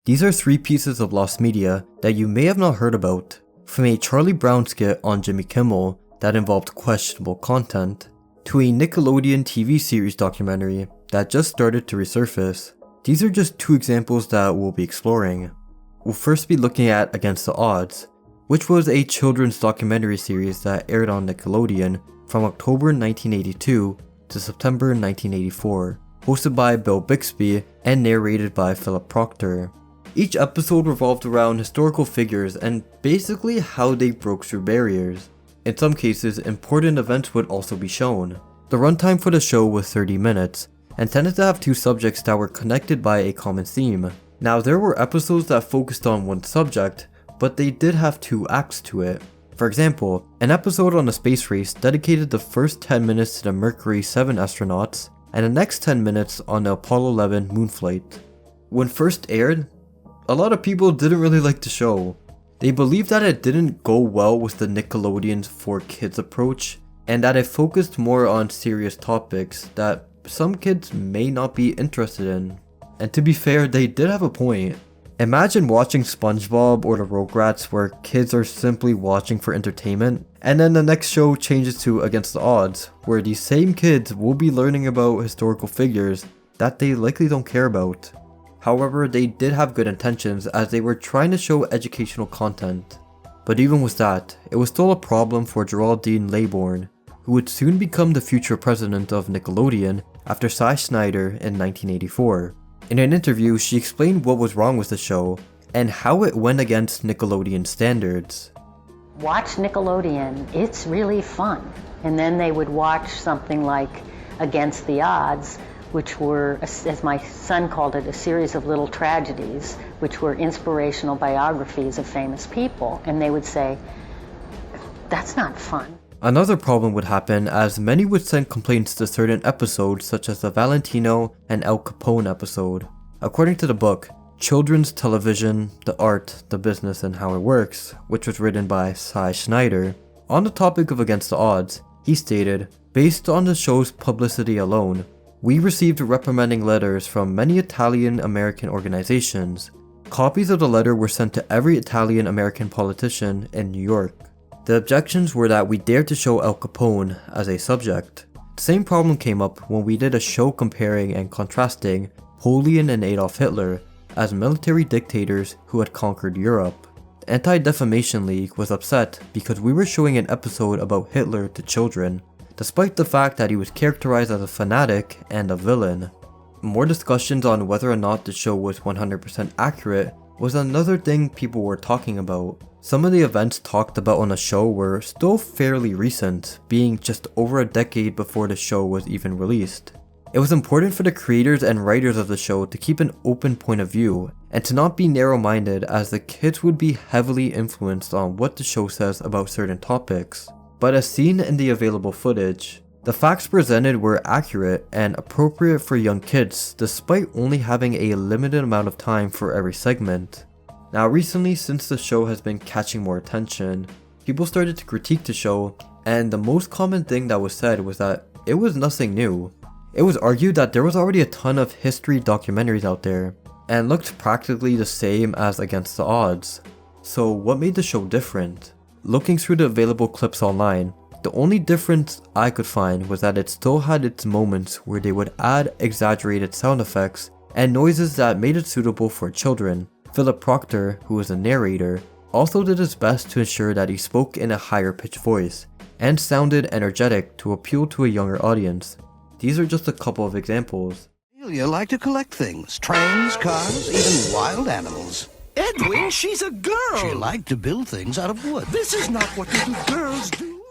These are 3 pieces of lost media that you may have not heard about, from a Charlie Brown skit on Jimmy Kimmel that involved questionable content, to a Nickelodeon TV series documentary that just started to resurface. These are just 2 examples that we'll be exploring. We'll first be looking at Against the Odds, which was a children's documentary series that aired on Nickelodeon from October 1982 to September 1984, hosted by Bill Bixby and narrated by Philip Proctor. Each episode revolved around historical figures and basically how they broke through barriers. In some cases, important events would also be shown. The runtime for the show was 30 minutes, and tended to have 2 subjects that were connected by a common theme. Now, there were episodes that focused on one subject, but they did have 2 acts to it. For example, an episode on a space race dedicated the first 10 minutes to the Mercury 7 astronauts, and the next 10 minutes on the Apollo 11 moon flight. When first aired, a lot of people didn't really like the show. They believed that it didn't go well with the Nickelodeon's for kids approach, and that it focused more on serious topics that some kids may not be interested in. And to be fair, they did have a point. Imagine watching SpongeBob or the Rugrats where kids are simply watching for entertainment, and then the next show changes to Against the Odds, where these same kids will be learning about historical figures that they likely don't care about. However, they did have good intentions as they were trying to show educational content. But even with that, it was still a problem for Geraldine Laybourne, who would soon become the future president of Nickelodeon after Cy Snyder in 1984. In an interview, she explained what was wrong with the show and how it went against Nickelodeon standards. Watch Nickelodeon, it's really fun. And then they would watch something like Against the Odds, which were, as my son called it, a series of little tragedies, which were inspirational biographies of famous people. And they would say, that's not fun. Another problem would happen as many would send complaints to certain episodes such as the Valentino and El Capone episode. According to the book, Children's Television, the Art, the Business, and How It Works, which was written by Cy Snyder, on the topic of Against the Odds, he stated, based on the show's publicity alone, we received reprimanding letters from many Italian-American organizations. Copies of the letter were sent to every Italian-American politician in New York. The objections were that we dared to show El Capone as a subject. The same problem came up when we did a show comparing and contrasting Napoleon and Adolf Hitler as military dictators who had conquered Europe. The Anti-Defamation League was upset because we were showing an episode about Hitler to children, despite the fact that he was characterized as a fanatic and a villain. More discussions on whether or not the show was 100% accurate was another thing people were talking about. Some of the events talked about on the show were still fairly recent, being just over a decade before the show was even released. It was important for the creators and writers of the show to keep an open point of view, and to not be narrow-minded as the kids would be heavily influenced on what the show says about certain topics. But as seen in the available footage, the facts presented were accurate and appropriate for young kids despite only having a limited amount of time for every segment. Now recently, since the show has been catching more attention, people started to critique the show, and the most common thing that was said was that it was nothing new. It was argued that there was already a ton of history documentaries out there, and looked practically the same as Against the Odds. So what made the show different? Looking through the available clips online, the only difference I could find was that it still had its moments where they would add exaggerated sound effects and noises that made it suitable for children. Philip Proctor, who was a narrator, also did his best to ensure that he spoke in a higher pitched voice and sounded energetic to appeal to a younger audience. These are just a couple of examples. You like to collect things, trains, cars, even wild animals. Edwin, she's a girl! She liked to build things out of wood. This is not what little girls do.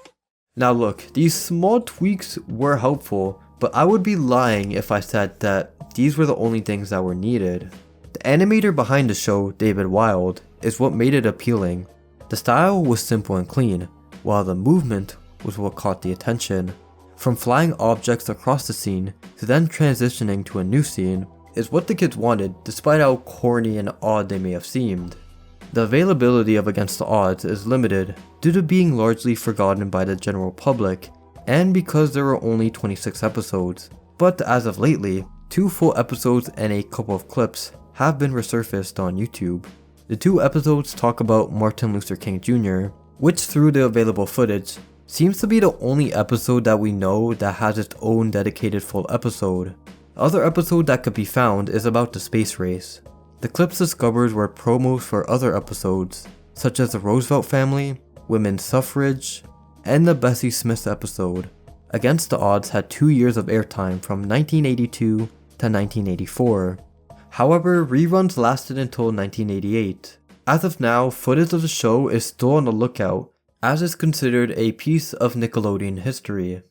Now look, these small tweaks were helpful, but I would be lying if I said that these were the only things that were needed. The animator behind the show, David Wild, is what made it appealing. The style was simple and clean, while the movement was what caught the attention. From flying objects across the scene to then transitioning to a new scene is what the kids wanted, despite how corny and odd they may have seemed. The availability of Against the Odds is limited due to being largely forgotten by the general public and because there were only 26 episodes. But as of lately, 2 full episodes and a couple of clips have been resurfaced on YouTube. The 2 episodes talk about Martin Luther King Jr., which through the available footage, seems to be the only episode that we know that has its own dedicated full episode. The other episode that could be found is about the space race. The clips discovered were promos for other episodes, such as the Roosevelt family, women's suffrage, and the Bessie Smith episode. Against the Odds had 2 years of airtime from 1982 to 1984. However, reruns lasted until 1988. As of now, footage of the show is still on the lookout, as it's considered a piece of Nickelodeon history.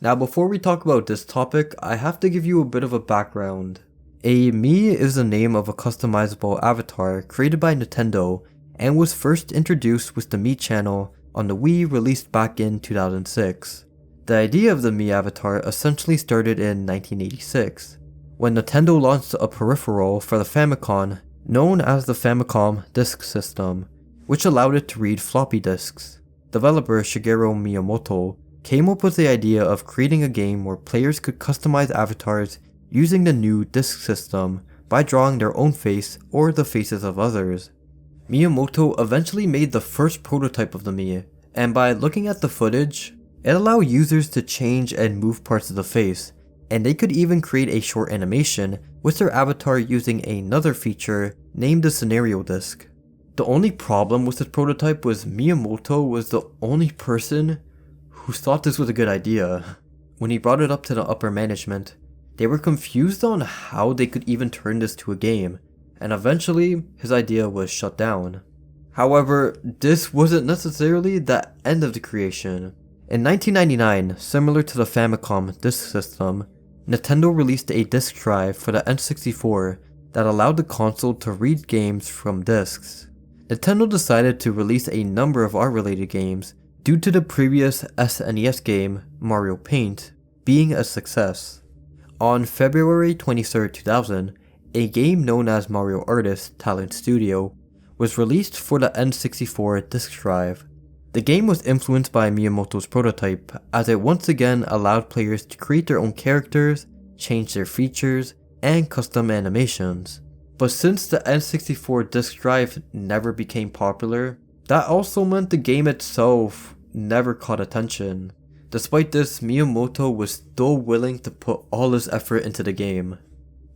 Now before we talk about this topic, I have to give you a bit of a background. A Mii is the name of a customizable avatar created by Nintendo and was first introduced with the Mii channel on the Wii released back in 2006. The idea of the Mii avatar essentially started in 1986, when Nintendo launched a peripheral for the Famicom known as the Famicom Disk System, which allowed it to read floppy disks. Developer Shigeru Miyamoto came up with the idea of creating a game where players could customize avatars using the new disk system by drawing their own face or the faces of others. Miyamoto eventually made the first prototype of the Mii, and by looking at the footage, it allowed users to change and move parts of the face, and they could even create a short animation with their avatar using another feature named the scenario disk. The only problem with this prototype was Miyamoto was the only person who thought this was a good idea. When he brought it up to the upper management, they were confused on how they could even turn this to a game, and eventually his idea was shut down. However, this wasn't necessarily the end of the creation. In 1999, similar to the Famicom Disk System, Nintendo released a disk drive for the N64 that allowed the console to read games from discs. Nintendo decided to release a number of art-related games due to the previous SNES game, Mario Paint, being a success. On February 23, 2000, a game known as Mario Artist Talent Studio was released for the N64 disk drive. The game was influenced by Miyamoto's prototype, as it once again allowed players to create their own characters, change their features, and custom animations. But since the N64 disk drive never became popular, that also meant the game itself never caught attention. Despite this, Miyamoto was still willing to put all his effort into the game.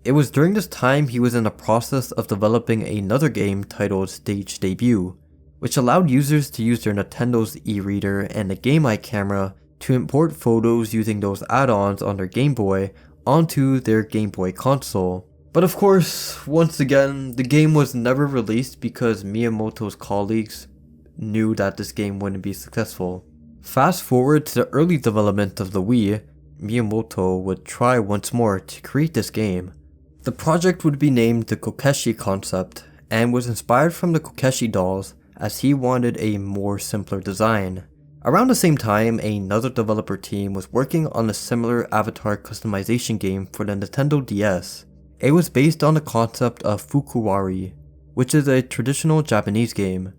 It was during this time he was in the process of developing another game titled Stage Debut, which allowed users to use their Nintendo's e-reader and the Game Eye camera to import photos using those add-ons on their Game Boy onto their Game Boy console. But of course, once again, the game was never released because Miyamoto's colleagues knew that this game wouldn't be successful. Fast forward to the early development of the Wii, Miyamoto would try once more to create this game. The project would be named the Kokeshi Concept and was inspired from the Kokeshi dolls, as he wanted a more simpler design. Around the same time, another developer team was working on a similar avatar customization game for the Nintendo DS. It was based on the concept of Fukuwari, which is a traditional Japanese game.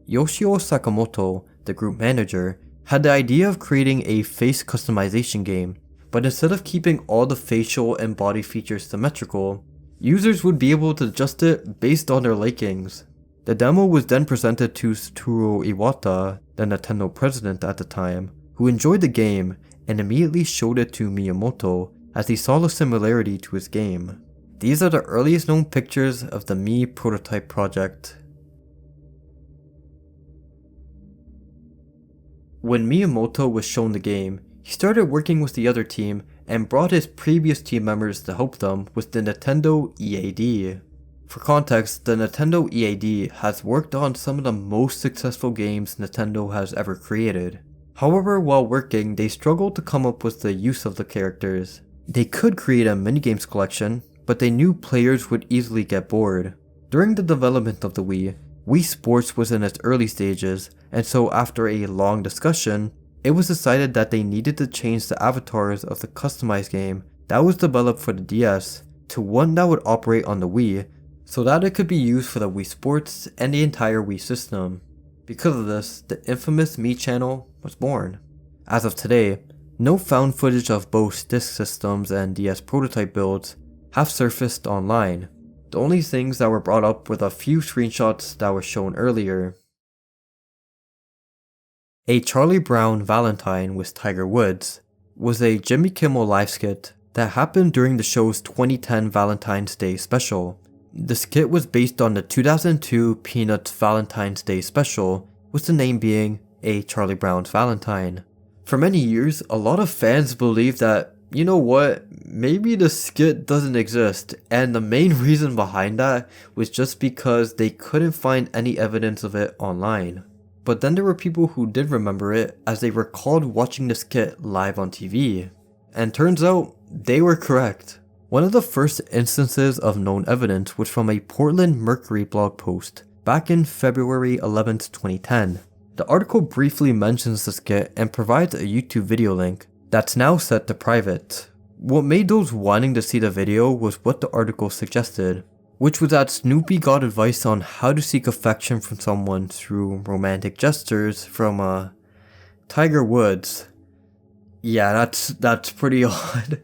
Yoshio Sakamoto, the group manager, had the idea of creating a face customization game, but instead of keeping all the facial and body features symmetrical, users would be able to adjust it based on their likings. The demo was then presented to Satoru Iwata, the Nintendo president at the time, who enjoyed the game and immediately showed it to Miyamoto as he saw the similarity to his game. These are the earliest known pictures of the Mii prototype project. When Miyamoto was shown the game, he started working with the other team and brought his previous team members to help them with the Nintendo EAD. For context, the Nintendo EAD has worked on some of the most successful games Nintendo has ever created. However, while working, they struggled to come up with the use of the characters. They could create a minigames collection, but they knew players would easily get bored. During the development of the Wii, Wii Sports was in its early stages, and so after a long discussion, it was decided that they needed to change the avatars of the customized game that was developed for the DS to one that would operate on the Wii, so that it could be used for the Wii Sports and the entire Wii system. Because of this, the infamous Mii channel was born. As of today, no found footage of both disk systems and DS prototype builds have surfaced online. The only things that were brought up were the few screenshots that were shown earlier. A Charlie Brown Valentine with Tiger Woods was a Jimmy Kimmel live skit that happened during the show's 2010 Valentine's Day special. The skit was based on the 2002 Peanuts Valentine's Day special, with the name being A Charlie Brown's Valentine. For many years, a lot of fans believed that, you know what, maybe the skit doesn't exist, and the main reason behind that was just because they couldn't find any evidence of it online. But then there were people who did remember it, as they recalled watching the skit live on TV. And turns out, they were correct. One of the first instances of known evidence was from a Portland Mercury blog post back in February 11th, 2010. The article briefly mentions the skit and provides a YouTube video link that's now set to private. What made those wanting to see the video was what the article suggested, which was that Snoopy got advice on how to seek affection from someone through romantic gestures from Tiger Woods. Yeah, that's pretty odd.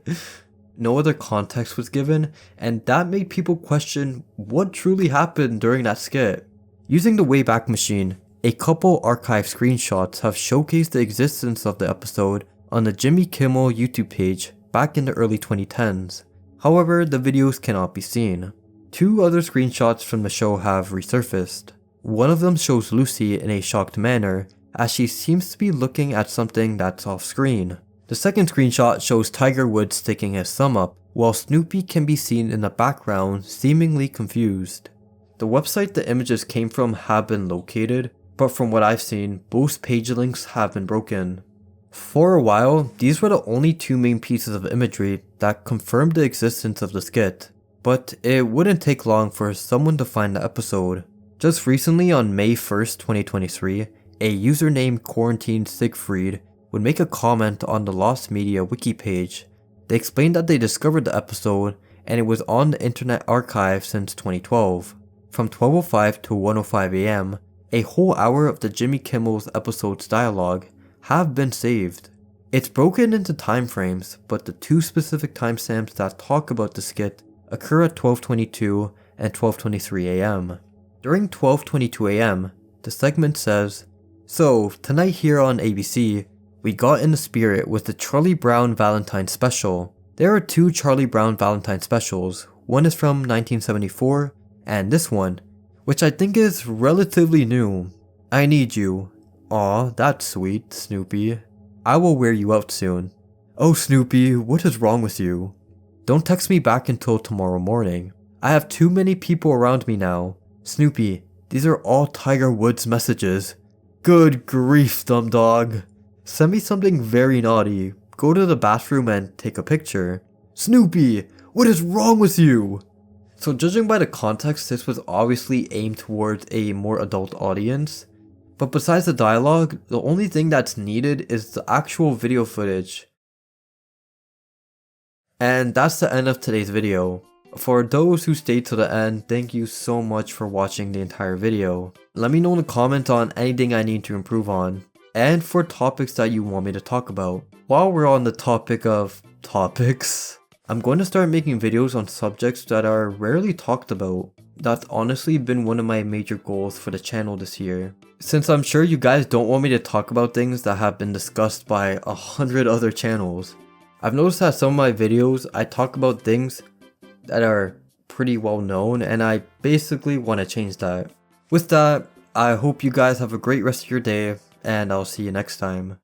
No other context was given, and that made people question what truly happened during that skit. Using the Wayback Machine, a couple archive screenshots have showcased the existence of the episode on the Jimmy Kimmel YouTube page back in the early 2010s. However, the videos cannot be seen. Two other screenshots from the show have resurfaced. One of them shows Lucy in a shocked manner, as she seems to be looking at something that's off screen. The second screenshot shows Tiger Woods sticking his thumb up, while Snoopy can be seen in the background seemingly confused. The website the images came from have been located, but from what I've seen, both page links have been broken. For a while, these were the only two main pieces of imagery that confirmed the existence of the skit, but it wouldn't take long for someone to find the episode. Just recently on May 1st, 2023, a user named Quarantine Siegfried would make a comment on the Lost Media wiki page. They explained that they discovered the episode and it was on the Internet Archive since 2012. From 12:05 to 1:05 AM, a whole hour of the Jimmy Kimmel's episode's dialogue have been saved. It's broken into time frames, but the two specific timestamps that talk about the skit occur at 12:22 and 12:23 AM. During 12:22 AM, the segment says, "So, tonight here on ABC, we got in the spirit with the Charlie Brown Valentine special. There are two Charlie Brown Valentine specials. One is from 1974, and this one, which I think is relatively new. I need you. Aw, that's sweet, Snoopy. I will wear you out soon. Oh Snoopy, what is wrong with you? Don't text me back until tomorrow morning. I have too many people around me now. Snoopy, these are all Tiger Woods messages. Good grief, dumb dog. Send me something very naughty. Go to the bathroom and take a picture. Snoopy, what is wrong with you?" So judging by the context, this was obviously aimed towards a more adult audience. But besides the dialogue, the only thing that's needed is the actual video footage. And that's the end of today's video. For those who stayed to the end, thank you so much for watching the entire video. Let me know in the comments on anything I need to improve on, and for topics that you want me to talk about. While we're on the topic of topics, I'm going to start making videos on subjects that are rarely talked about. That's honestly been one of my major goals for the channel this year. Since I'm sure you guys don't want me to talk about things that have been discussed by 100 other channels. I've noticed that some of my videos, I talk about things that are pretty well known, and I basically want to change that. With that, I hope you guys have a great rest of your day, and I'll see you next time.